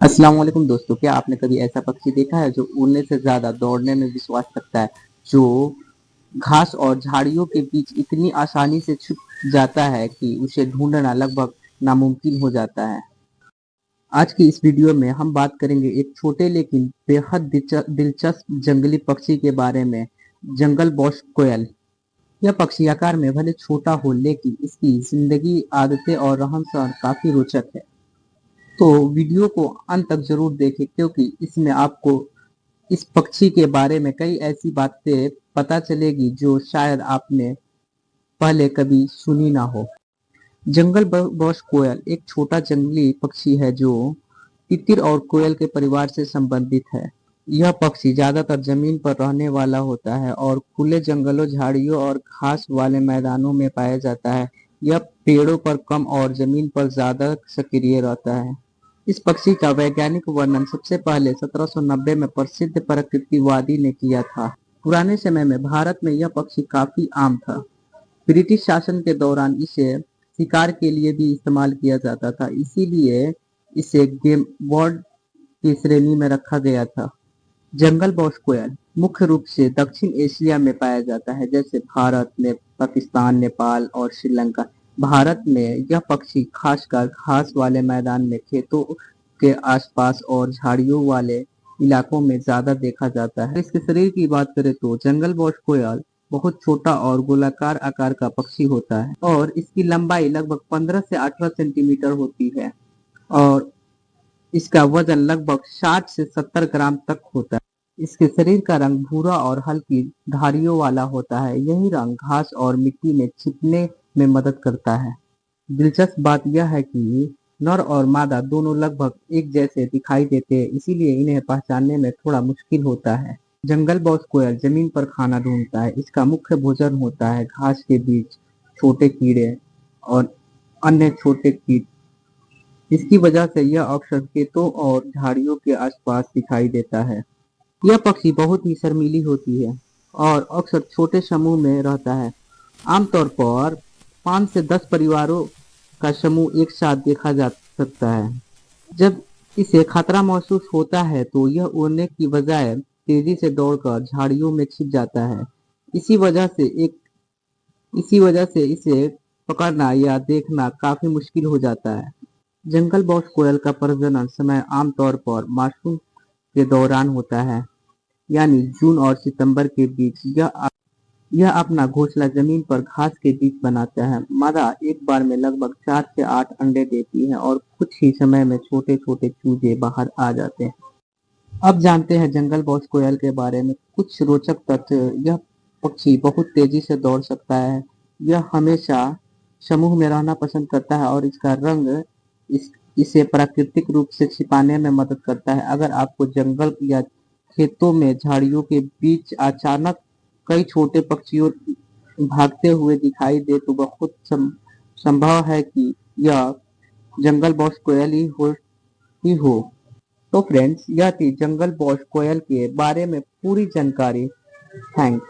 अस्सलाम वालेकुम दोस्तों, क्या आपने कभी ऐसा पक्षी देखा है जो उड़ने से ज्यादा दौड़ने में विश्वास रखता है, जो घास और झाड़ियों के बीच इतनी आसानी से छुप जाता है कि उसे ढूंढना लगभग नामुमकिन हो जाता है। आज की इस वीडियो में हम बात करेंगे एक छोटे लेकिन बेहद दिलचस्प जंगली पक्षी के बारे में, जंगल बॉस कोयल। यह पक्षी आकार में भले छोटा हो, लेकिन इसकी जिंदगी, आदतें और रहन सहन काफी रोचक है। तो वीडियो को अंत तक जरूर देखें, क्योंकि इसमें आपको इस पक्षी के बारे में कई ऐसी बातें पता चलेगी जो शायद आपने पहले कभी सुनी ना हो। जंगल बॉस कोयल एक छोटा जंगली पक्षी है जो तितिर और कोयल के परिवार से संबंधित है। यह पक्षी ज्यादातर जमीन पर रहने वाला होता है और खुले जंगलों, झाड़ियों और घास वाले मैदानों में पाया जाता है। यह पेड़ों पर कम और जमीन पर ज्यादा सक्रिय रहता है। इस पक्षी का वैज्ञानिक वर्णन सबसे पहले 1790 में प्रसिद्ध प्रकृतिवादी ने किया था। पुराने समय में भारत में यह पक्षी काफी आम था। ब्रिटिश शासन के दौरान इसे शिकार के लिए भी इस्तेमाल किया जाता था, इसीलिए इसे गेम बर्ड की श्रेणी में रखा गया था। जंगल बॉस कोयल मुख्य रूप से दक्षिण एशिया में पाया जाता है, जैसे भारत में, पाकिस्तान, नेपाल और श्रीलंका। भारत में यह पक्षी खासकर घास वाले मैदान में, खेतों के आसपास और झाड़ियों वाले इलाकों में ज्यादा देखा जाता है। इसके शरीर की बात करें तो जंगल बॉस कोयल बहुत छोटा और गोलाकार आकार का पक्षी होता है और इसकी लंबाई लगभग 15 से 18 सेंटीमीटर होती है और इसका वजन लगभग 60 से 70 ग्राम तक होता है। इसके शरीर का रंग भूरा और हल्की धारियों वाला होता है। यही रंग घास और मिट्टी में छिपने में मदद करता है। दिलचस्प बात यह है कि नर और मादा दोनों लगभग एक जैसे दिखाई देते हैं, इसीलिए इन्हें पहचानने में थोड़ा मुश्किल होता है। जंगल बॉस कोयल जमीन पर खाना ढूंढता है। इसका मुख्य भोजन होता है घास के बीज, छोटे कीड़े और अन्य छोटे कीट। इसकी वजह से यह अक्सर खेतों और झाड़ियों के आसपास दिखाई देता है। यह पक्षी बहुत ही शर्मीली होती है और अक्सर छोटे समूह में रहता है। आमतौर पर 5 से 10 परिवारों का समूह एक साथ देखा जा सकता है। जब इसे खतरा महसूस होता है तो यह उड़ने की बजाय तेजी से दौड़कर झाड़ियों में छिप जाता है। इसी वजह से एक इसी वजह से इसे पकड़ना या देखना काफी मुश्किल हो जाता है। जंगल बॉस कोयल का प्रजनन समय आमतौर पर मानसून के दौरान होता है, यानी जून और सितंबर के बीच। यह अपना घोंसला जमीन पर घास के बीच बनाता है। मादा एक बार में लगभग 4 से 8 अंडे देती है और कुछ ही समय में छोटे छोटे चूजे बाहर आ जाते हैं। अब जानते हैं जंगल बॉस कोयल के बारे में कुछ रोचक तथ्य। यह पक्षी बहुत तेजी से दौड़ सकता है। यह हमेशा समूह में रहना पसंद करता है और इसका रंग इसे प्राकृतिक रूप से छिपाने में मदद करता है। अगर आपको जंगल या खेतों में झाड़ियों के बीच अचानक कई छोटे पक्षियों भागते हुए दिखाई दे तो बहुत संभव है कि यह जंगल बॉस कोयल ही हो। तो फ्रेंड्स, यह थी जंगल बॉस कोयल के बारे में पूरी जानकारी। थैंक्स।